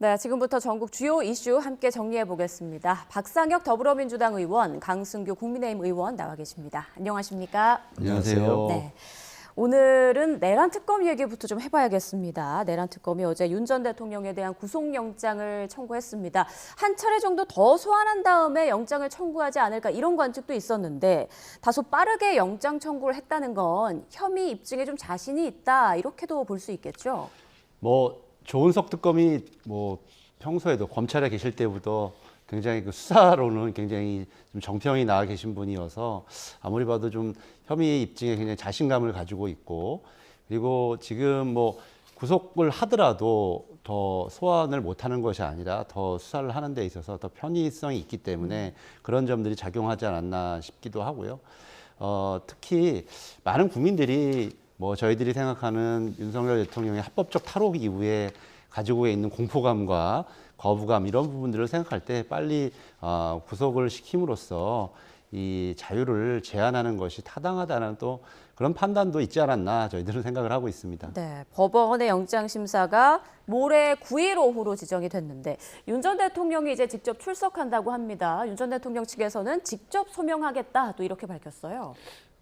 네, 지금부터 전국 주요 이슈 함께 정리해 보겠습니다. 박상혁 더불어민주당 의원, 강승규 국민의힘 의원 나와 계십니다. 안녕하십니까? 안녕하세요. 네. 오늘은 내란 특검 얘기부터 좀 해봐야겠습니다. 내란 특검이 어제 윤 전 대통령에 대한 구속영장을 청구했습니다. 한 차례 정도 더 소환한 다음에 영장을 청구하지 않을까 이런 관측도 있었는데 다소 빠르게 영장 청구를 했다는 건 혐의 입증에 좀 자신이 있다 이렇게도 볼 수 있겠죠? 조은석 특검이 평소에도 검찰에 계실 때부터 굉장히 그 수사로는 굉장히 좀 정평이 나와 계신 분이어서 아무리 봐도 좀 혐의 입증에 굉장히 자신감을 가지고 있고, 그리고 지금 구속을 하더라도 더 소환을 못하는 것이 아니라 더 수사를 하는 데 있어서 더 편의성이 있기 때문에 그런 점들이 작용하지 않았나 싶기도 하고요. 특히 많은 국민들이 저희들이 생각하는 윤석열 대통령의 합법적 탈옥 이후에 가지고 있는 공포감과 거부감 이런 부분들을 생각할 때 빨리 구속을 시킴으로써 이 자유를 제한하는 것이 타당하다는 또 그런 판단도 있지 않았나 저희들은 생각을 하고 있습니다. 네, 법원의 영장 심사가 모레 9일 오후로 지정이 됐는데 윤 전 대통령이 이제 직접 출석한다고 합니다. 윤 전 대통령 측에서는 직접 소명하겠다 또 이렇게 밝혔어요.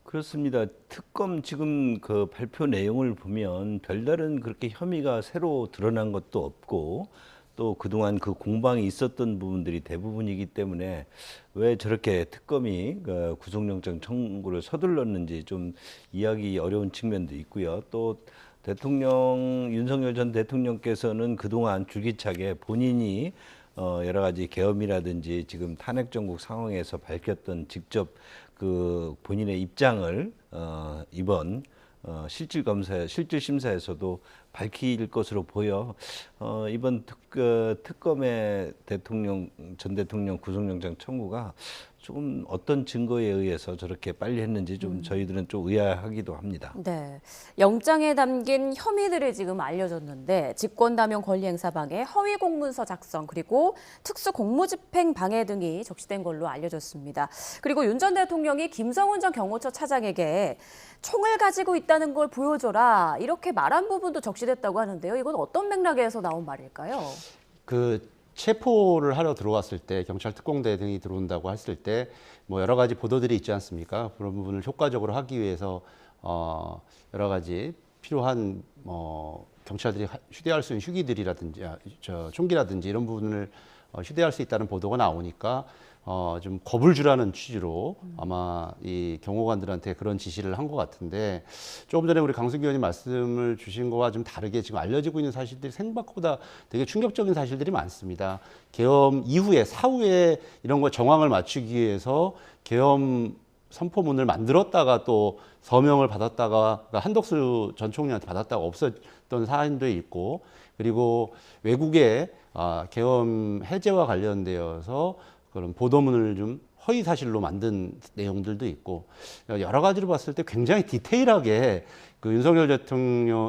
그렇습니다. 특검 지금 그 발표 내용을 보면 별다른 그렇게 혐의가 새로 드러난 것도 없고 또 그동안 그 공방이 있었던 부분들이 대부분이기 때문에 왜 저렇게 특검이 그 구속영장 청구를 서둘렀는지 좀 이해하기 어려운 측면도 있고요. 또 윤석열 전 대통령께서는 그동안 줄기차게 본인이 여러 가지 계엄이라든지 지금 탄핵 정국 상황에서 밝혔던 직접 그 본인의 입장을 이번 실질 심사에서도 밝힐 것으로 보여 이번 특검의 전 대통령 구속영장 청구가 조금 어떤 증거에 의해서 저렇게 빨리 했는지 좀 저희들은 좀 의아하기도 합니다. 네, 영장에 담긴 혐의들이 지금 알려졌는데 직권남용 권리행사 방해, 허위 공문서 작성, 그리고 특수 공무집행 방해 등이 적시된 걸로 알려졌습니다. 그리고 윤 전 대통령이 김성훈 전 경호처 차장에게 총을 가지고 있다는 걸 보여줘라 이렇게 말한 부분도 적시됐다고 하는데요. 이건 어떤 맥락에서 나온 말일까요? 체포를 하러 들어왔을 때 경찰 특공대 등이 들어온다고 했을 때 여러 가지 보도들이 있지 않습니까? 그런 부분을 효과적으로 하기 위해서 여러 가지 필요한 경찰들이 휴대할 수 있는 휴기들이라든지 총기라든지 이런 부분을 휴대할 수 있다는 보도가 나오니까 좀 겁을 주라는 취지로 아마 이 경호관들한테 그런 지시를 한 것 같은데, 조금 전에 우리 강승규 의원님 말씀을 주신 거와 좀 다르게 지금 알려지고 있는 사실들이 생각보다 되게 충격적인 사실들이 많습니다. 계엄 이후에 사후에 이런 거 정황을 맞추기 위해서 계엄 선포문을 만들었다가 또 서명을 받았다가 그러니까 한덕수 전 총리한테 받았다가 없었던 사안도 있고, 그리고 외국에 계엄 해제와 관련되어서 그런 보도문을 좀 허위 사실로 만든 내용들도 있고, 여러 가지로 봤을 때 굉장히 디테일하게 그 윤석열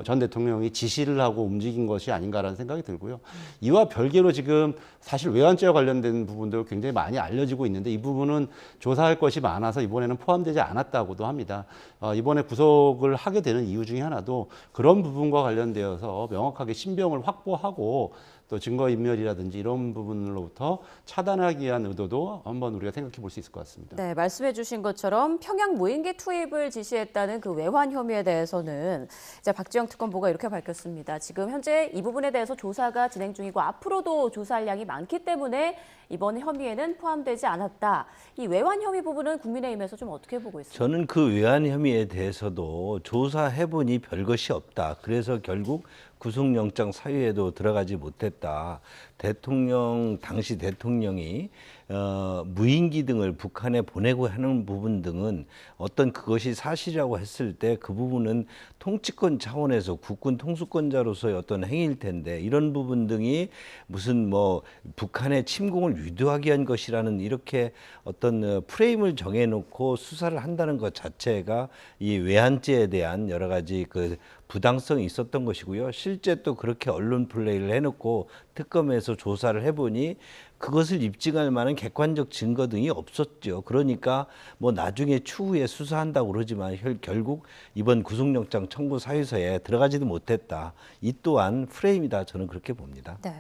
전 대통령이 지시를 하고 움직인 것이 아닌가라는 생각이 들고요. 이와 별개로 지금 사실 외환죄와 관련된 부분도 굉장히 많이 알려지고 있는데 이 부분은 조사할 것이 많아서 이번에는 포함되지 않았다고도 합니다. 이번에 구속을 하게 되는 이유 중에 하나도 그런 부분과 관련되어서 명확하게 신병을 확보하고 또 증거인멸이라든지 이런 부분으로부터 차단하기 위한 의도도 한번 우리가 생각해 볼 수 있을 것 같습니다. 네, 말씀해 주신 것처럼 평양 무인기 투입을 지시했다는 그 외환 혐의에 대해서는 이제 박지영 특검보가 이렇게 밝혔습니다. 지금 현재 이 부분에 대해서 조사가 진행 중이고 앞으로도 조사할 양이 많기 때문에 이번 혐의에는 포함되지 않았다. 이 외환 혐의 부분은 국민의힘에서 좀 어떻게 보고 있습니까? 저는 그 외환 혐의에 대해서도 조사해보니 별것이 없다. 그래서 결국 구속영장 사유에도 들어가지 못했다. 당시 대통령이 무인기 등을 북한에 보내고 하는 부분 등은 어떤 그것이 사실이라고 했을 때 그 부분은 통치권 차원에서 국군 통수권자로서의 어떤 행위일 텐데 이런 부분 등이 무슨 북한의 침공을 유도하기 위한 것이라는 이렇게 어떤 프레임을 정해놓고 수사를 한다는 것 자체가 이 외환죄에 대한 여러 가지 그 부당성이 있었던 것이고요. 실제 또 그렇게 언론 플레이를 해놓고 특검에서 조사를 해보니 그것을 입증할 만한 객관적 증거 등이 없었죠. 그러니까 나중에 추후에 수사한다고 그러지만 결국 이번 구속영장 청구 사유서에 들어가지도 못했다. 이 또한 프레임이다. 저는 그렇게 봅니다. 네.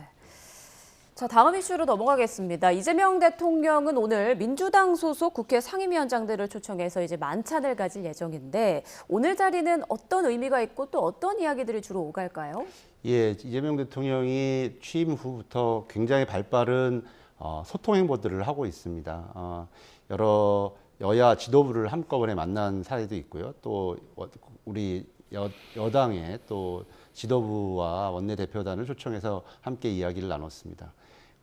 자, 다음 이슈로 넘어가겠습니다. 이재명 대통령은 오늘 민주당 소속 국회 상임위원장들을 초청해서 이제 만찬을 가질 예정인데 오늘 자리는 어떤 의미가 있고 또 어떤 이야기들이 주로 오갈까요? 예, 이재명 대통령이 취임 후부터 굉장히 발빠른 소통 행보들을 하고 있습니다. 여러 여야 지도부를 한꺼번에 만난 사례도 있고요. 또 우리 여당의 또 지도부와 원내대표단을 초청해서 함께 이야기를 나눴습니다.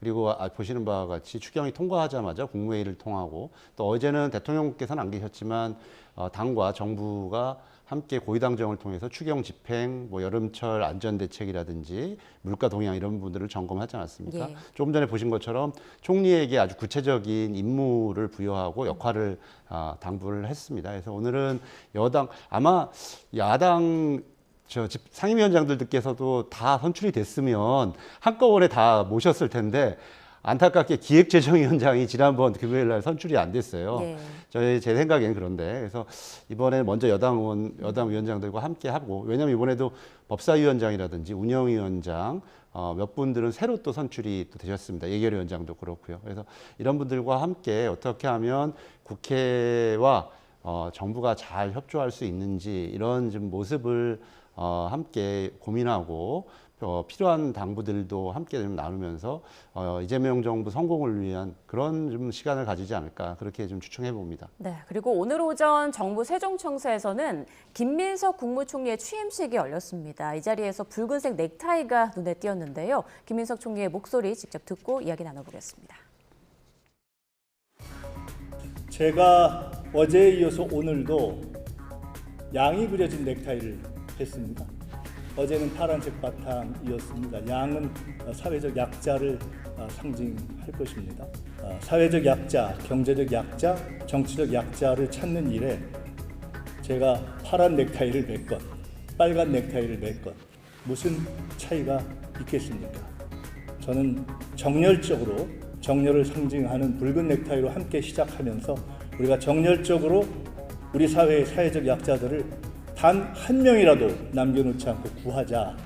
그리고 보시는 바와 같이 추경이 통과하자마자 국무회의를 통하고 또 어제는 대통령께서는 안 계셨지만 당과 정부가 함께 고위당정을 통해서 추경 집행, 뭐 여름철 안전대책이라든지 물가 동향 이런 부분들을 점검하지 않았습니까? 예. 조금 전에 보신 것처럼 총리에게 아주 구체적인 임무를 부여하고 역할을 당부를 했습니다. 그래서 오늘은 여당 아마 야당 상임위원장들께서도 다 선출이 됐으면 한꺼번에 다 모셨을 텐데 안타깝게 기획재정위원장이 지난번 금요일 날 선출이 안 됐어요. 네. 제 생각에는 그런데 그래서 이번에 먼저 여당 위원장들과 함께 하고 왜냐하면 이번에도 법사위원장이라든지 운영위원장 몇 분들은 새로 또 선출이 또 되셨습니다. 예결위원장도 그렇고요. 그래서 이런 분들과 함께 어떻게 하면 국회와 정부가 잘 협조할 수 있는지 이런 좀 모습을 함께 고민하고 필요한 당부들도 함께 좀 나누면서 이재명 정부 성공을 위한 그런 좀 시간을 가지지 않을까 그렇게 좀 추천해 봅니다. 네, 그리고 오늘 오전 정부 세종청사에서는 김민석 국무총리의 취임식이 열렸습니다. 이 자리에서 붉은색 넥타이가 눈에 띄었는데요. 김민석 총리의 목소리 직접 듣고 이야기 나눠보겠습니다. 제가 어제에 이어서 오늘도 양이 그려진 넥타이를 했습니다. 어제는 파란색 바탕이었습니다. 양은 사회적 약자를 상징할 것입니다. 사회적 약자, 경제적 약자, 정치적 약자를 찾는 일에 제가 파란 넥타이를 맸건 빨간 넥타이를 맸건 무슨 차이가 있겠습니까? 저는 정열적으로 정열을 상징하는 붉은 넥타이로 함께 시작하면서 우리가 정열적으로 우리 사회의 사회적 약자들을 단 한 명이라도 남겨놓지 않고 구하자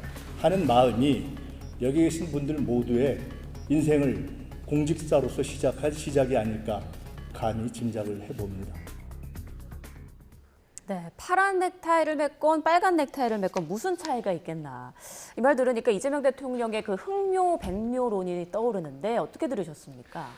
하는 마음이 여기 계신 분들 모두의 인생을 공직자로서 시작할 시작이 아닐까 감히 짐작을 해봅니다. 네, 파란 넥타이를 맸건 빨간 넥타이를 맸건 무슨 차이가 있겠나. 이 말 들으니까 이재명 대통령의 그 흥묘 백묘론이 떠오르는데 어떻게 들으셨습니까?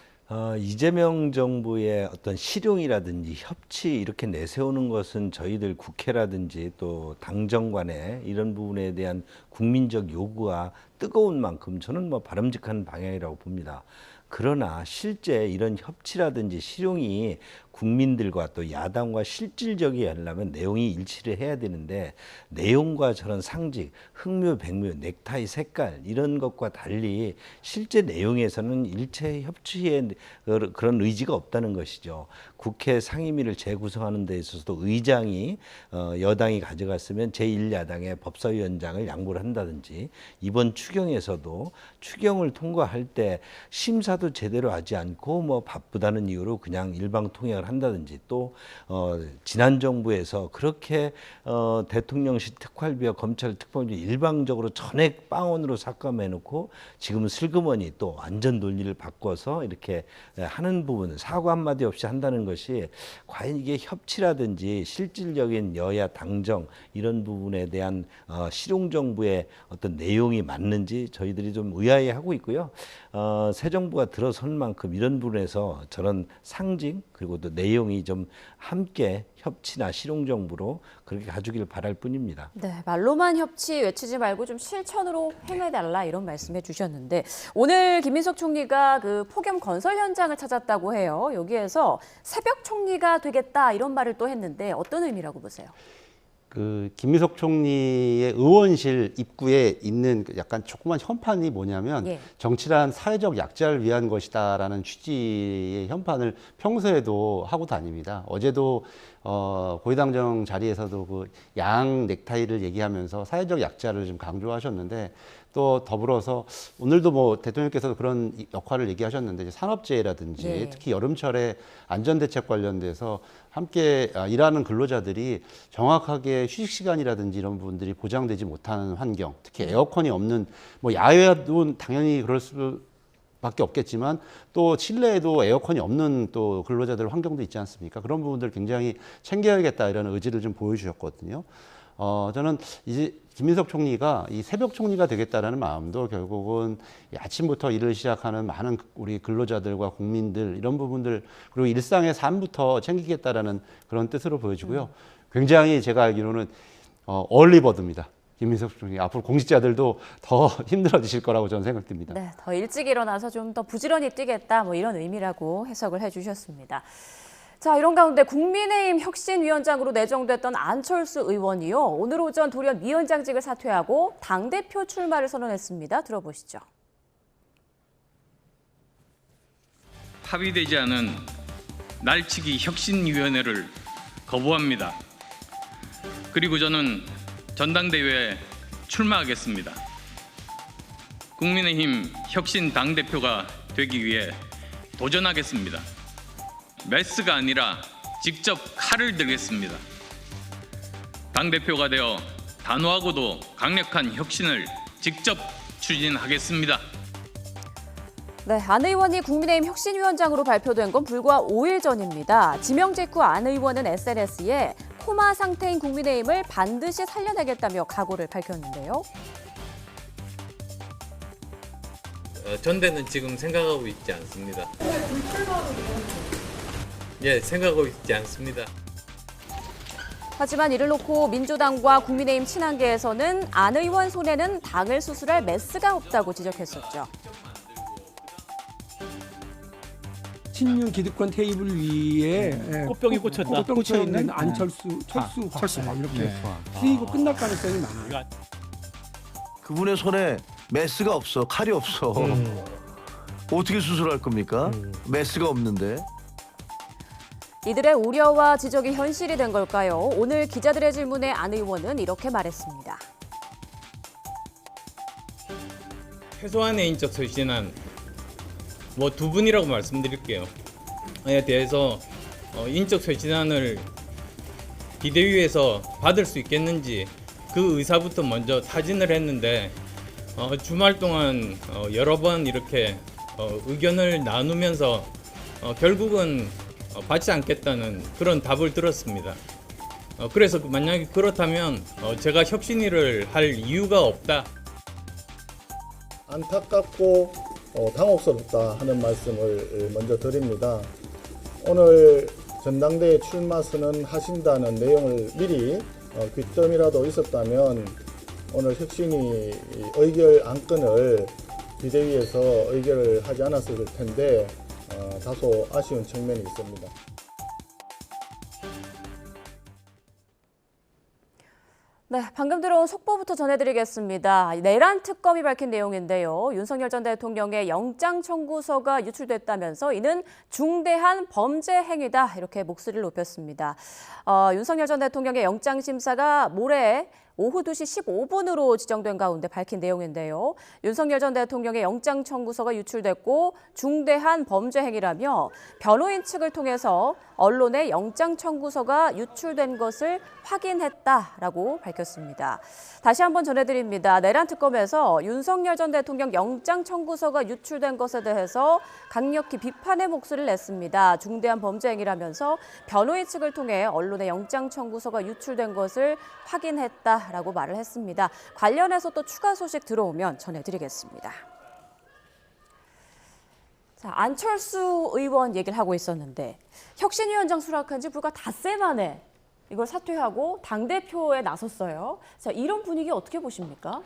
이재명 정부의 어떤 실용이라든지 협치 이렇게 내세우는 것은 저희들 국회라든지 또 당정 간에 이런 부분에 대한 국민적 요구가 뜨거운 만큼 저는 뭐 바람직한 방향이라고 봅니다. 그러나 실제 이런 협치라든지 실용이 국민들과 또 야당과 실질적이 하려면 내용이 일치를 해야 되는데 내용과 저런 상징, 흥묘, 백묘, 넥타이 색깔 이런 것과 달리 실제 내용에서는 일체 협치의 그런 의지가 없다는 것이죠. 국회 상임위를 재구성하는 데 있어서도 의장이 여당이 가져갔으면 제1야당의 법사위원장을 양보를 한다든지 이번 추경에서도 추경을 통과할 때 심사도 제대로 하지 않고 뭐 바쁘다는 이유로 그냥 일방통행을 한다든지 또 지난 정부에서 그렇게 대통령실 특활비와 검찰 특활비 일방적으로 전액 빵원으로 삭감해놓고 지금은 슬그머니 또 완전 논리를 바꿔서 이렇게 하는 부분 사과 한마디 없이 한다는 것이 과연 이게 협치라든지 실질적인 여야 당정 이런 부분에 대한 실용정부의 어떤 내용이 맞는지 저희들이 좀 의아해하고 있고요. 새 정부가 들어선 만큼 이런 부분에서 저런 상징 그리고 또 내용이 좀 함께 협치나 실용정부로 그렇게 가주길 바랄 뿐입니다. 네, 말로만 협치 외치지 말고 좀 실천으로 행해달라 이런 말씀해 주셨는데 오늘 김민석 총리가 그 폭염 건설 현장을 찾았다고 해요. 여기에서 새벽 총리가 되겠다 이런 말을 또 했는데 어떤 의미라고 보세요? 그 김민석 총리의 의원실 입구에 있는 약간 조그만 현판이 뭐냐면 예. 정치란 사회적 약자를 위한 것이다라는 취지의 현판을 평소에도 하고 다닙니다. 어제도 고위당정 자리에서도 그 양 넥타이를 얘기하면서 사회적 약자를 좀 강조하셨는데 또 더불어서 오늘도 뭐 대통령께서도 그런 역할을 얘기하셨는데 이제 산업재해라든지 네. 특히 여름철에 안전대책 관련돼서 함께 일하는 근로자들이 정확하게 휴식 시간이라든지 이런 부분들이 보장되지 못하는 환경, 특히 에어컨이 없는 뭐 야외도 당연히 그럴 수 밖에 없겠지만 또 실내에도 에어컨이 없는 또 근로자들 환경도 있지 않습니까? 그런 부분들 굉장히 챙겨야겠다 이런 의지를 좀 보여주셨거든요. 저는 이제 김민석 총리가 이 새벽 총리가 되겠다라는 마음도 결국은 이 아침부터 일을 시작하는 많은 우리 근로자들과 국민들 이런 부분들 그리고 일상의 삶부터 챙기겠다라는 그런 뜻으로 보여지고요. 굉장히 제가 알기로는 얼리버드입니다. 김민석 총리 앞으로 공직자들도 더 힘들어지실 거라고 저는 생각됩니다. 네, 더 일찍 일어나서 좀 더 부지런히 뛰겠다 뭐 이런 의미라고 해석을 해주셨습니다. 자, 이런 가운데 국민의힘 혁신위원장으로 내정됐던 안철수 의원이요. 오늘 오전 돌연 위원장직을 사퇴하고 당대표 출마를 선언했습니다. 들어보시죠. 합의되지 않은 날치기 혁신위원회를 거부합니다. 그리고 저는 전당대회에 출마하겠습니다. 국민의힘 혁신 당대표가 되기 위해 도전하겠습니다. 메스가 아니라 직접 칼을 들겠습니다. 당대표가 되어 단호하고도 강력한 혁신을 직접 추진하겠습니다. 네, 안 의원이 국민의힘 혁신위원장으로 발표된 건 불과 5일 전입니다. 지명 직후 안 의원은 SNS에 코마 상태인 국민의힘을 반드시 살려내겠다며 각오를 밝혔는데요. 전대는 지금 생각하고 있지 않습니다. 예, 생각하고 있지 않습니다. 하지만 이를 놓고 민주당과 국민의힘 친한계에서는 안 의원 손에는 당을 수술할 메스가 없다고 지적했었죠. 친윤 기득권 테이블 위에 꽃병이 꽂혔다. 꽂혀 있는 철수 이렇게 쓰이고 끝날 가능성이 많아요. 그분의 손에 메스가 없어, 칼이 없어. 어떻게 수술할 겁니까? 메스가 없는데. 이들의 우려와 지적이 현실이 된 걸까요? 오늘 기자들의 질문에 안 의원은 이렇게 말했습니다. 최소한의 인적 쇄신안 두 분이라고 말씀드릴게요. 에 대해서 인적 쇄신안을 비대위에서 받을 수 있겠는지 그 의사부터 먼저 타진을 했는데 주말 동안 여러 번 이렇게 의견을 나누면서 결국은 받지 않겠다는 그런 답을 들었습니다. 그래서 만약에 그렇다면 제가 혁신위를 할 이유가 없다. 안타깝고 당혹스럽다 하는 말씀을 먼저 드립니다. 오늘 전당대회 출마 선언하신다는 내용을 미리 귀뜸이라도 있었다면 오늘 혁신이 의결 안건을 비대위에서 의결을 하지 않았을 텐데 다소 아쉬운 측면이 있습니다. 네, 방금 들어온 속보부터 전해드리겠습니다. 내란 특검이 밝힌 내용인데요. 윤석열 전 대통령의 영장 청구서가 유출됐다면서 이는 중대한 범죄 행위다 이렇게 목소리를 높였습니다. 윤석열 전 대통령의 영장 심사가 모레 오후 2시 15분으로 지정된 가운데 밝힌 내용인데요. 윤석열 전 대통령의 영장 청구서가 유출됐고 중대한 범죄 행위라며 변호인 측을 통해서 언론에 영장 청구서가 유출된 것을 확인했다라고 밝혔습니다. 다시 한번 전해드립니다. 내란 특검에서 윤석열 전 대통령 영장 청구서가 유출된 것에 대해서 강력히 비판의 목소리를 냈습니다. 중대한 범죄 행위라면서 변호인 측을 통해 언론에 영장 청구서가 유출된 것을 확인했다라고 말을 했습니다. 관련해서 또 추가 소식 들어오면 전해드리겠습니다. 자, 안철수 의원 얘기를 하고 있었는데 혁신위원장 수락한 지 불과 닷새 만에 이걸 사퇴하고 당대표에 나섰어요. 자, 이런 분위기 어떻게 보십니까?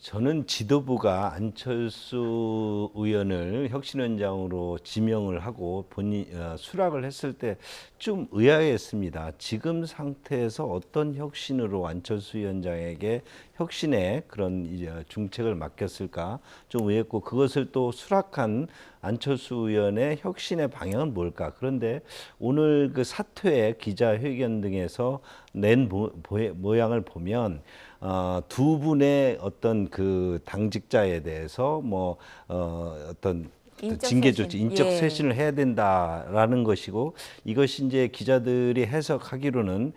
저는 지도부가 안철수 의원을 혁신위원장으로 지명을 하고 수락을 했을 때 좀 의아했습니다. 지금 상태에서 어떤 혁신으로 안철수 위원장에게 혁신의 그런 중책을 맡겼을까 좀 의했고, 그것을 또 수락한 안철수 의원의 혁신의 방향은 뭘까? 그런데 오늘 그 사퇴 기자회견 등에서 낸 모양을 보면 두 분의 어떤 그 당직자에 대해서 어떤 인적 징계 쇄신. 조치, 인적 예. 쇄신을 해야 된다라는 것이고 이것이 이제 기자들이 해석하기로는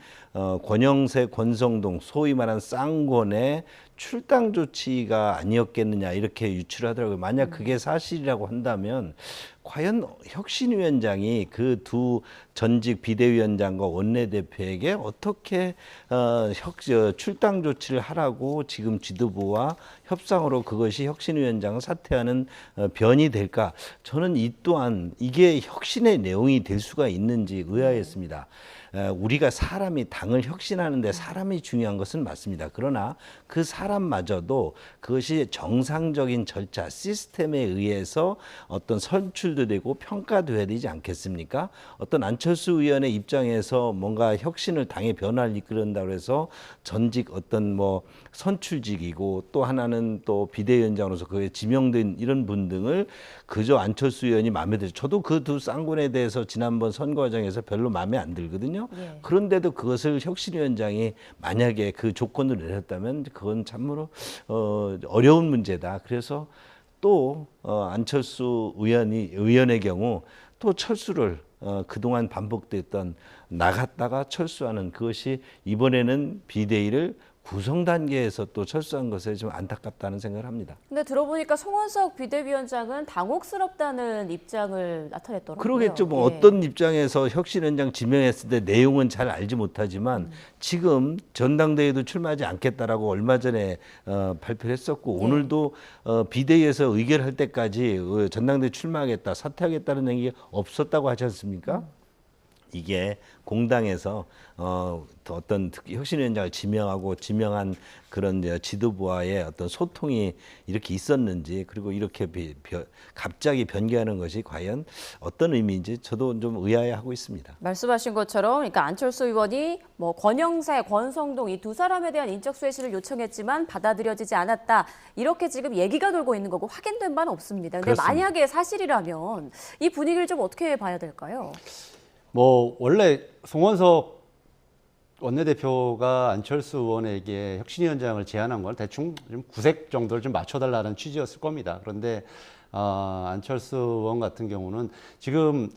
권영세, 권성동 소위 말한 쌍권의 출당 조치가 아니었겠느냐 이렇게 유추하더라고요. 만약 그게 사실이라고 한다면 과연 혁신위원장이 그 두 전직 비대위원장과 원내대표에게 어떻게 출당 조치를 하라고 지금 지도부와 협상으로 그것이 혁신위원장을 사퇴하는 변이 될까? 저는 이 또한 이게 혁신의 내용이 될 수가 있는지 의아했습니다. 우리가 사람이 당을 혁신하는데 사람이 중요한 것은 맞습니다. 그러나 그 사람마저도 그것이 정상적인 절차, 시스템에 의해서 어떤 선출도 되고 평가돼야 되지 않겠습니까? 어떤 안철수 의원의 입장에서 뭔가 혁신을 당의 변화를 이끌는다고 해서 전직 어떤 뭐 선출직이고 또 하나는 또 비대위원장으로서 그에 지명된 이런 분 등을 그저 안철수 의원이 마음에 들죠. 저도 그 두 쌍군에 대해서 지난번 선거 과정에서 별로 마음에 안 들거든요. 예. 그런데도 그것을 혁신위원장이 만약에 그 조건을 내렸다면 그건 참으로 어려운 문제다. 그래서 또 안철수 의원의 경우 또 철수를 그동안 반복됐던 나갔다가 철수하는 그것이 이번에는 비대위를 구성 단계에서 또 철수한 것에 좀 안타깝다는 생각을 합니다. 근데 들어보니까 송원석 비대위원장은 당혹스럽다는 입장을 나타냈더라고요. 그러겠죠. 뭐 예. 어떤 입장에서 혁신위원장 지명했을 때 내용은 잘 알지 못하지만 지금 전당대회도 출마하지 않겠다라고 얼마 전에 발표를 했었고 예. 오늘도 비대위에서 의결할 때까지 전당대회 출마하겠다, 사퇴하겠다는 얘기가 없었다고 하지 않습니까? 이게 공당에서 어떤 특히 혁신위원장을 지명한 그런 지도부와의 어떤 소통이 이렇게 있었는지 그리고 이렇게 갑자기 변개하는 것이 과연 어떤 의미인지 저도 좀 의아해하고 있습니다. 말씀하신 것처럼 그러니까 안철수 의원이 뭐 권영세, 권성동 이 두 사람에 대한 인적 쇄신을 요청했지만 받아들여지지 않았다. 이렇게 지금 얘기가 돌고 있는 거고 확인된 바는 없습니다. 근데 그렇습니다. 만약에 사실이라면 이 분위기를 좀 어떻게 봐야 될까요? 뭐 원래 송원석 원내대표가 안철수 의원에게 혁신위원장을 제안한 건 대충 좀 구색 정도를 좀 맞춰달라는 취지였을 겁니다. 그런데 안철수 의원 같은 경우는 지금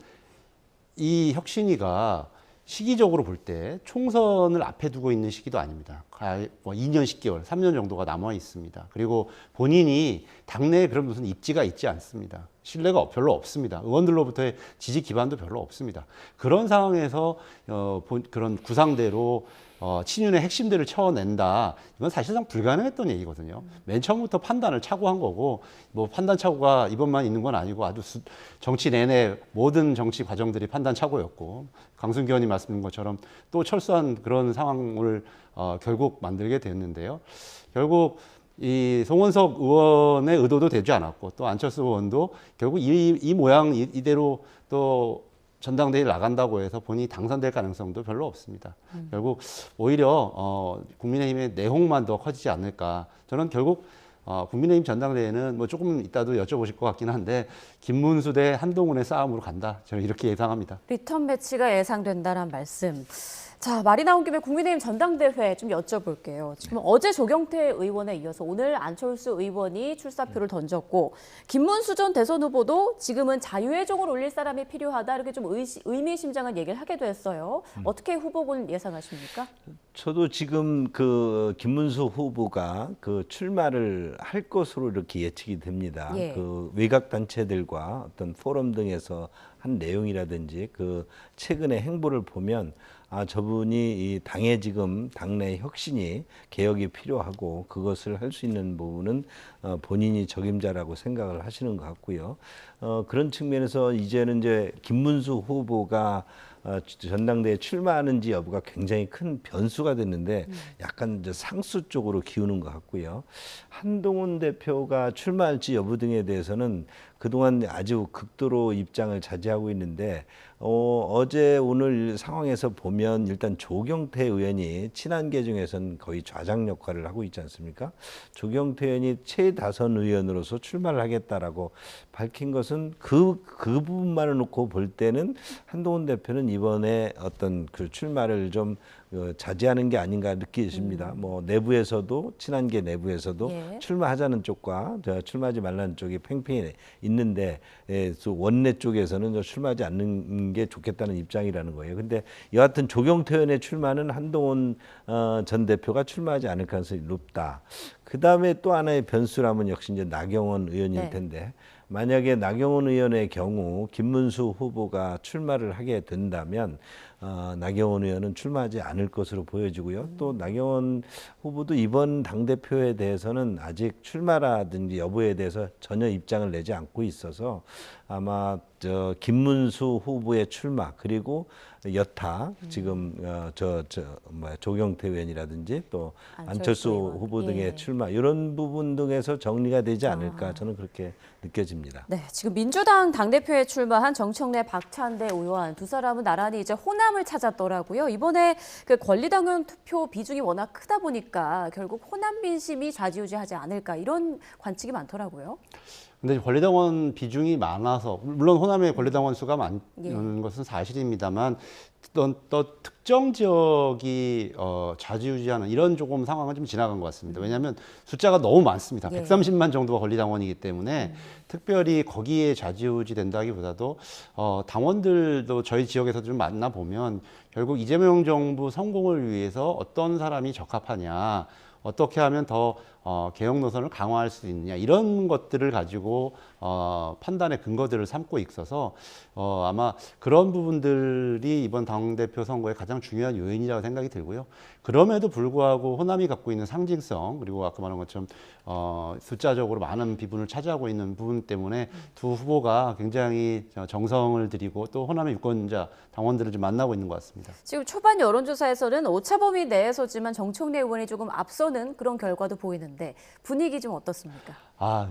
이 혁신위가 시기적으로 볼 때 총선을 앞에 두고 있는 시기도 아닙니다. 뭐 2년 10개월, 3년 정도가 남아 있습니다. 그리고 본인이 당내에 그런 무슨 입지가 있지 않습니다. 신뢰가 별로 없습니다. 의원들로부터의 지지 기반도 별로 없습니다. 그런 상황에서 그런 구상대로 친윤의 핵심들을 쳐낸다. 이건 사실상 불가능했던 얘기거든요. 맨 처음부터 판단을 착오한 거고 뭐 판단 착오가 이번만 있는 건 아니고 아주 정치 내내 모든 정치 과정들이 판단 착오였고 강승규 의원이 말씀드린 것처럼 또 철수한 그런 상황을 결국 만들게 됐는데요. 결국 이 송원석 의원의 의도도 되지 않았고 또 안철수 의원도 결국 이 모양 이대로 또 전당대회를 나간다고 해서 본인이 당선될 가능성도 별로 없습니다. 결국 오히려 국민의힘의 내홍만 더 커지지 않을까. 저는 결국 국민의힘 전당대회는 뭐 조금 이따도 여쭤보실 것 같긴 한데 김문수 대 한동훈의 싸움으로 간다. 저는 이렇게 예상합니다. 리턴 매치가 예상된다는 말씀. 자, 말이 나온 김에 국민의힘 전당대회 좀 여쭤볼게요. 지금 어제 조경태 의원에 이어서 오늘 안철수 의원이 출사표를 던졌고 김문수 전 대선 후보도 지금은 자유의종을 올릴 사람이 필요하다 이렇게 좀 의미심장한 얘기를 하기도 했어요. 어떻게 후보군 예상하십니까? 저도 지금 그 김문수 후보가 그 출마를 할 것으로 이렇게 예측이 됩니다. 예. 그 외곽 단체들과 어떤 포럼 등에서 한 내용이라든지 그 최근의 행보를 보면 저분이 이 당의 지금 당내 혁신이 개혁이 필요하고 그것을 할 수 있는 부분은 본인이 적임자라고 생각을 하시는 것 같고요. 그런 측면에서 이제는 이제 김문수 후보가 전당대회에 출마하는지 여부가 굉장히 큰 변수가 됐는데 약간 이제 상수 쪽으로 기우는 것 같고요. 한동훈 대표가 출마할지 여부 등에 대해서는 그동안 아주 극도로 입장을 자제하고 있는데 어제 오늘 상황에서 보면 일단 조경태 의원이 친한계 중에서는 거의 좌장 역할을 하고 있지 않습니까? 조경태 의원이 최다선 의원으로서 출마를 하겠다라고 밝힌 것은 그 부분만을 놓고 볼 때는 한동훈 대표는 이번에 어떤 그 출마를 좀 자제하는 게 아닌가 느끼십니다. 뭐 내부에서도 친한계 내부에서도 예. 출마하자는 쪽과 출마하지 말라는 쪽이 팽팽히 있는데 원내 쪽에서는 출마하지 않는 게 좋겠다는 입장이라는 거예요. 근데 여하튼 조경태 의원의 출마는 한동훈 전 대표가 출마하지 않을 가능성이 높다. 그 다음에 또 하나의 변수라면 역시 이제 나경원 의원일 네. 텐데 만약에 나경원 의원의 경우 김문수 후보가 출마를 하게 된다면 나경원 의원은 출마하지 않을 것으로 보여지고요. 또 나경원 후보도 이번 당대표에 대해서는 아직 출마라든지 여부에 대해서 전혀 입장을 내지 않고 있어서 아마 김문수 후보의 출마 그리고 여타 지금 조경태 의원이라든지 또 안철수 의원. 후보 등의 예. 출마 이런 부분 등에서 정리가 되지 않을까 저는 그렇게 느껴집니다. 네, 지금 민주당 당대표에 출마한 정청래, 박찬대 의원 두 사람은 나란히 이제 호남을 찾았더라고요. 이번에 그 권리당원 투표 비중이 워낙 크다 보니까 결국 호남 민심이 좌지우지하지 않을까 이런 관측이 많더라고요. 근데 권리당원 비중이 많아서 물론 호남의 권리당원 수가 많은 예. 것은 사실입니다만 또 특정 지역이 좌지우지하는 이런 조금 상황은 좀 지나간 것 같습니다. 왜냐하면 숫자가 너무 많습니다. 예. 130만 정도가 권리당원이기 때문에 특별히 거기에 좌지우지 된다기보다도 당원들도 저희 지역에서 좀 만나보면 결국 이재명 정부 성공을 위해서 어떤 사람이 적합하냐 어떻게 하면 더 개혁 노선을 강화할 수 있느냐 이런 것들을 가지고 판단의 근거들을 삼고 있어서 아마 그런 부분들이 이번 당대표 선거의 가장 중요한 요인이라고 생각이 들고요. 그럼에도 불구하고 호남이 갖고 있는 상징성 그리고 아까 말한 것처럼 숫자적으로 많은 비분을 차지하고 있는 부분 때문에 두 후보가 굉장히 정성을 들이고 또 호남의 유권자 당원들을 좀 만나고 있는 것 같습니다. 지금 초반 여론조사에서는 오차범위 내에서지만 정청래 의원이 조금 앞서는 그런 결과도 보이는데 분위기 좀 어떻습니까?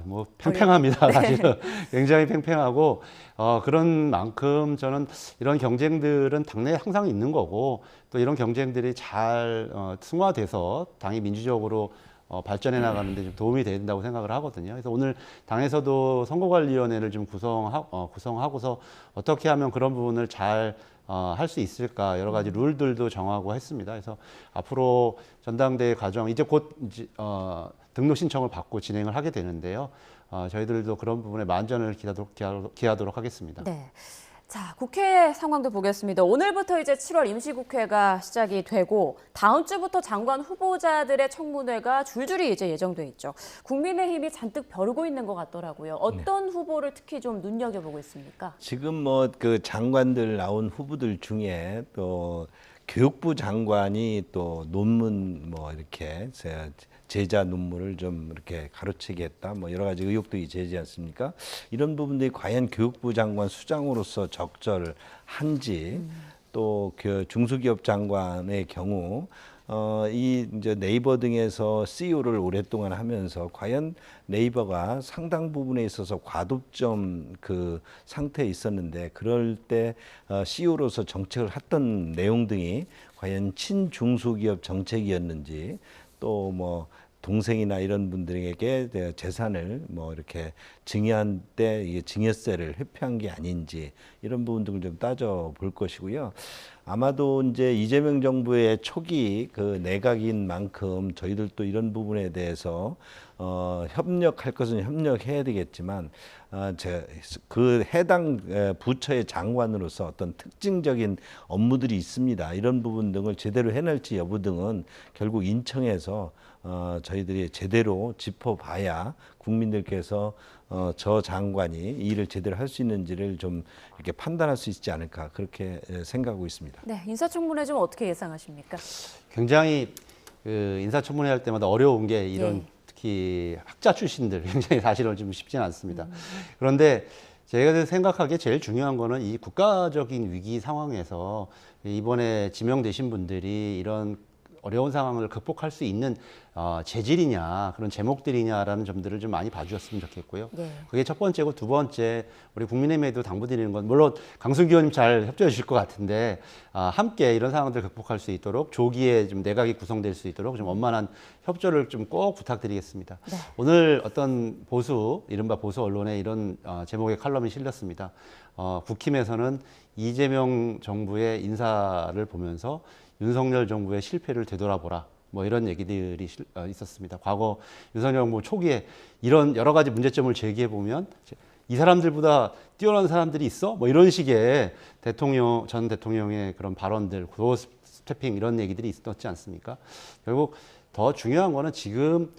뭐 팽팽합니다. 사실은 굉장히 팽팽하고 그런 만큼 저는 이런 경쟁들은 당내에 항상 있는 거고 또 이런 경쟁들이 잘 승화돼서 당이 민주적으로 발전해 나가는데 좀 도움이 된다고 생각을 하거든요. 그래서 오늘 당에서도 선거관리위원회를 좀 구성하고서 어떻게 하면 그런 부분을 잘 할 수 있을까 여러 가지 룰들도 정하고 했습니다. 그래서 앞으로 전당대회 과정 이제 곧 등록 신청을 받고 진행을 하게 되는데요. 저희들도 그런 부분에 만전을 기하도록 하겠습니다. 네. 자, 국회 상황도 보겠습니다. 오늘부터 이제 7월 임시국회가 시작이 되고 다음 주부터 장관 후보자들의 청문회가 줄줄이 이제 예정돼 있죠. 국민의힘이 잔뜩 벼르고 있는 것 같더라고요. 어떤 후보를 특히 좀 눈여겨보고 있습니까? 지금 뭐 그 장관들 나온 후보들 중에 또 교육부 장관이 또 논문 뭐 이렇게 제자 논문을 좀 이렇게 가로채게 했다. 뭐 여러 가지 의혹들이 제기지 않습니까? 이런 부분들이 과연 교육부 장관 수장으로서 적절한지 또 그 중소기업 장관의 경우 이 이제 네이버 등에서 CEO를 오랫동안 하면서 과연 네이버가 상당 부분에 있어서 과도점 그 상태에 있었는데 그럴 때 CEO로서 정책을 했던 내용 등이 과연 친중소기업 정책이었는지 또 뭐 동생이나 이런 분들에게 재산을 뭐 이렇게 증여한 때 이게 증여세를 회피한 게 아닌지 이런 부분들을 좀 따져 볼 것이고요. 아마도 이제 이재명 정부의 초기 그 내각인 만큼 저희들도 이런 부분에 대해서 협력할 것은 협력해야 되겠지만 그 해당 부처의 장관으로서 어떤 특징적인 업무들이 있습니다. 이런 부분 등을 제대로 해낼지 여부 등은 결국 인청에서 저희들이 제대로 짚어봐야 국민들께서 저 장관이 이 일을 제대로 할 수 있는지를 좀 이렇게 판단할 수 있지 않을까 그렇게 생각하고 있습니다. 네, 인사청문회 좀 어떻게 예상하십니까? 굉장히 그 인사청문회 할 때마다 어려운 게 이런 예. 특히 학자 출신들 굉장히 사실은 좀 쉽지는 않습니다. 그런데 제가 생각하기에 제일 중요한 거는 이 국가적인 위기 상황에서 이번에 지명되신 분들이 이런 어려운 상황을 극복할 수 있는 재질이냐 그런 제목들이냐라는 점들을 좀 많이 봐주셨으면 좋겠고요. 네. 그게 첫 번째고 두 번째 우리 국민의힘에도 당부드리는 건 물론 강승기 의원님 잘 협조해 주실 것 같은데 함께 이런 상황들을 극복할 수 있도록 조기에 좀 내각이 구성될 수 있도록 좀 원만한 협조를 좀 꼭 부탁드리겠습니다. 네. 오늘 어떤 이른바 보수 언론에 이런 제목의 칼럼이 실렸습니다. 국힘에서는 이재명 정부의 인사를 보면서 윤석열 정부의 실패를 되돌아보라. 뭐 이런 얘기들이 있었습니다. 과거 윤석열 정부 초기에 이런 여러 가지 문제점을 제기해 보면 이 사람들보다 뛰어난 사람들이 있어? 뭐 이런 식의 전 대통령의 그런 발언들, 도어 스태핑 이런 얘기들이 있었지 않습니까? 결국 더 중요한 거는 지금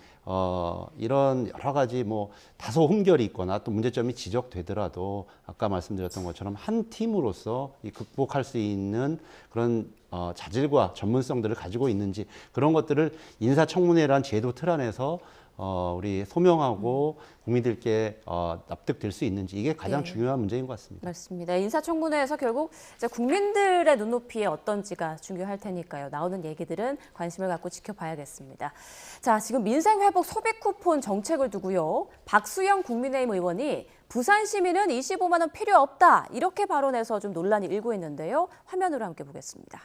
이런 여러 가지 뭐 다소 흠결이 있거나 또 문제점이 지적되더라도 아까 말씀드렸던 것처럼 한 팀으로서 극복할 수 있는 그런 자질과 전문성들을 가지고 있는지 그런 것들을 인사청문회란 제도 틀 안에서 우리 소명하고 국민들께 납득될 수 있는지 이게 가장 네. 중요한 문제인 것 같습니다. 맞습니다. 인사청문회에서 결국 이제 국민들의 눈높이에 어떤지가 중요할 테니까요. 나오는 얘기들은 관심을 갖고 지켜봐야겠습니다. 자, 지금 민생회복 소비 쿠폰 정책을 두고요. 박수영 국민의힘 의원이 부산 시민은 25만 원 필요 없다 이렇게 발언해서 좀 논란이 일고 있는데요. 화면으로 함께 보겠습니다.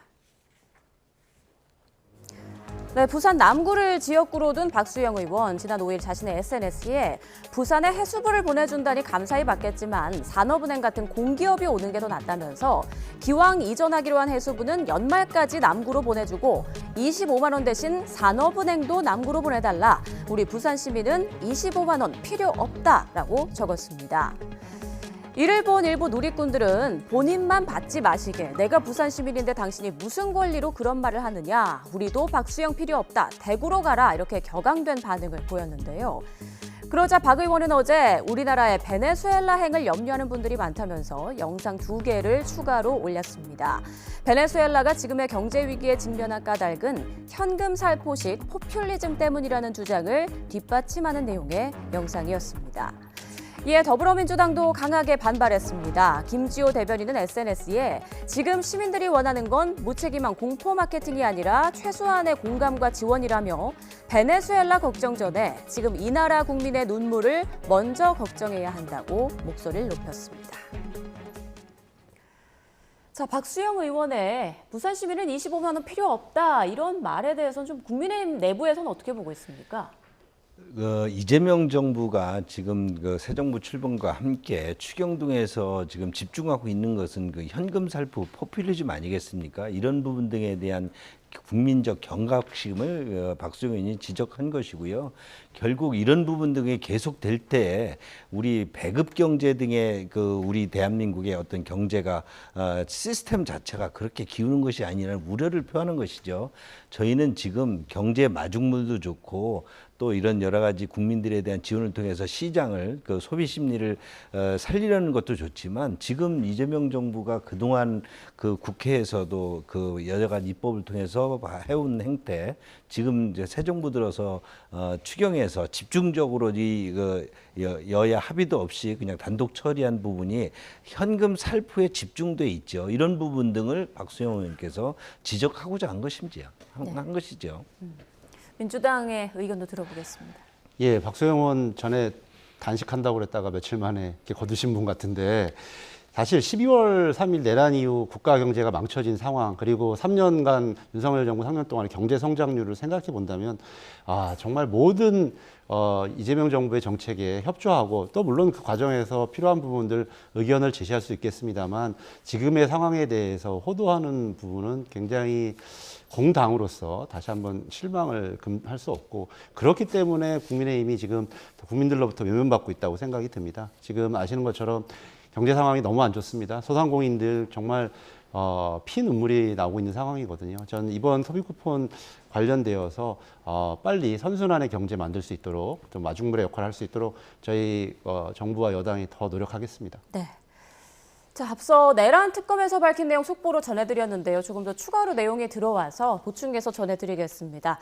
네, 부산 남구를 지역구로 둔 박수영 의원, 지난 5일 자신의 SNS에 부산에 해수부를 보내준다니 감사히 받겠지만 산업은행 같은 공기업이 오는 게 더 낫다면서 기왕 이전하기로 한 해수부는 연말까지 남구로 보내주고 25만 원 대신 산업은행도 남구로 보내달라. 우리 부산 시민은 25만 원 필요 없다라고 적었습니다. 이를 본 일부 누리꾼들은 본인만 받지 마시게 내가 부산 시민인데 당신이 무슨 권리로 그런 말을 하느냐. 우리도 박수영 필요 없다. 대구로 가라. 이렇게 격앙된 반응을 보였는데요. 그러자 박 의원은 어제 우리나라의 베네수엘라행을 염려하는 분들이 많다면서 영상 2개를 추가로 올렸습니다. 베네수엘라가 지금의 경제 위기에 직면한 까닭은 현금 살포식 포퓰리즘 때문이라는 주장을 뒷받침하는 내용의 영상이었습니다. 이에 더불어민주당도 강하게 반발했습니다. 김지호 대변인은 SNS에 지금 시민들이 원하는 건 무책임한 공포 마케팅이 아니라 최소한의 공감과 지원이라며 베네수엘라 걱정 전에 지금 이 나라 국민의 눈물을 먼저 걱정해야 한다고 목소리를 높였습니다. 자, 박수영 의원의 부산 시민은 25만 원 필요 없다 이런 말에 대해서는 좀 국민의힘 내부에서는 어떻게 보고 있습니까? 이재명 정부가 지금 새 정부 출범과 함께 추경등에서 지금 집중하고 있는 것은 현금 살포 포퓰리즘 아니겠습니까? 이런 부분 등에 대한 국민적 경각심을 박수영 의원이 지적한 것이고요. 결국 이런 부분 등이 계속될 때 우리 배급 경제 등의 우리 대한민국의 어떤 경제가 시스템 자체가 그렇게 기우는 것이 아니라 우려를 표하는 것이죠. 저희는 지금 경제 마중물도 좋고 또 이런 여러 가지 국민들에 대한 지원을 통해서 시장을 소비 심리를 살리려는 것도 좋지만 지금 이재명 정부가 그동안 국회에서도 여러 가지 입법을 통해서 해온 행태 지금 이제 새 정부 들어서 추경에서 집중적으로 이 여야 합의도 없이 그냥 단독 처리한 부분이 현금 살포에 집중돼 있죠. 이런 부분 등을 박수영 의원께서 지적하고자 한 것이죠. 한 것이죠. 민주당의 의견도 들어보겠습니다. 예, 박수영 의원 전에 단식한다고 그랬다가 며칠 만에 이렇게 거두신 분 같은데 사실 12월 3일 내란 이후 국가 경제가 망쳐진 상황 그리고 3년간 윤석열 정부 3년 동안의 경제 성장률을 생각해 본다면 정말 모든 이재명 정부의 정책에 협조하고 또 물론 그 과정에서 필요한 부분들 의견을 제시할 수 있겠습니다만 지금의 상황에 대해서 호도하는 부분은 굉장히 공당으로서 다시 한번 실망을 금할 수 없고 그렇기 때문에 국민의힘이 지금 국민들로부터 외면받고 있다고 생각이 듭니다. 지금 아시는 것처럼 경제 상황이 너무 안 좋습니다. 소상공인들 정말 피 눈물이 나오고 있는 상황이거든요. 저는 이번 소비 쿠폰 관련되어서 빨리 선순환의 경제 만들 수 있도록 또 마중물의 역할을 할 수 있도록 저희 정부와 여당이 더 노력하겠습니다. 네. 자, 앞서 내란 특검에서 밝힌 내용 속보로 전해드렸는데요. 조금 더 추가로 내용이 들어와서 보충해서 전해드리겠습니다.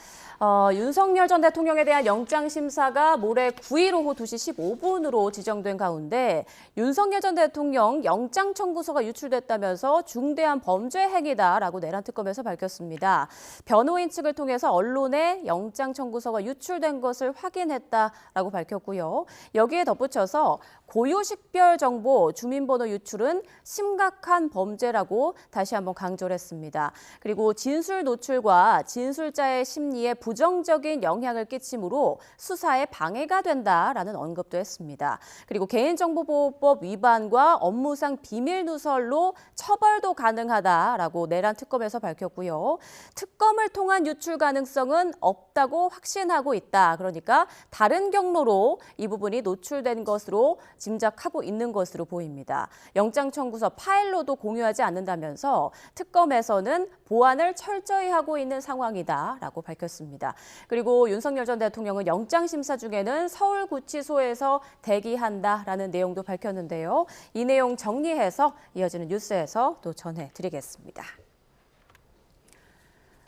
윤석열 전 대통령에 대한 영장심사가 모레 9일 오후 2시 15분으로 지정된 가운데 윤석열 전 대통령 영장 청구서가 유출됐다면서 중대한 범죄 행위다라고 내란 특검에서 밝혔습니다. 변호인 측을 통해서 언론에 영장 청구서가 유출된 것을 확인했다라고 밝혔고요. 여기에 덧붙여서 고유식별 정보, 주민번호 유출은 심각한 범죄라고 다시 한번 강조를 했습니다. 그리고 진술 노출과 진술자의 심리에 부정적인 영향을 끼치므로 수사에 방해가 된다라는 언급도 했습니다. 그리고 개인정보보호법 위반과 업무상 비밀 누설로 처벌도 가능하다라고 내란 특검에서 밝혔고요. 특검을 통한 유출 가능성은 없다고 확신하고 있다. 그러니까 다른 경로로 이 부분이 노출된 것으로 짐작하고 있는 것으로 보입니다. 영장 청구서 파일로도 공유하지 않는다면서 특검에서는 보안을 철저히 하고 있는 상황이다라고 밝혔습니다. 그리고 윤석열 전 대통령은 영장 심사 중에는 서울구치소에서 대기한다라는 내용도 밝혔는데요. 이 내용 정리해서 이어지는 뉴스에서 또 전해드리겠습니다.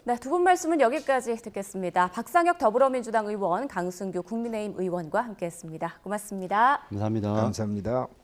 네, 두 분 말씀은 여기까지 듣겠습니다. 박상혁 더불어민주당 의원, 강승규 국민의힘 의원과 함께했습니다. 고맙습니다. 감사합니다. 감사합니다.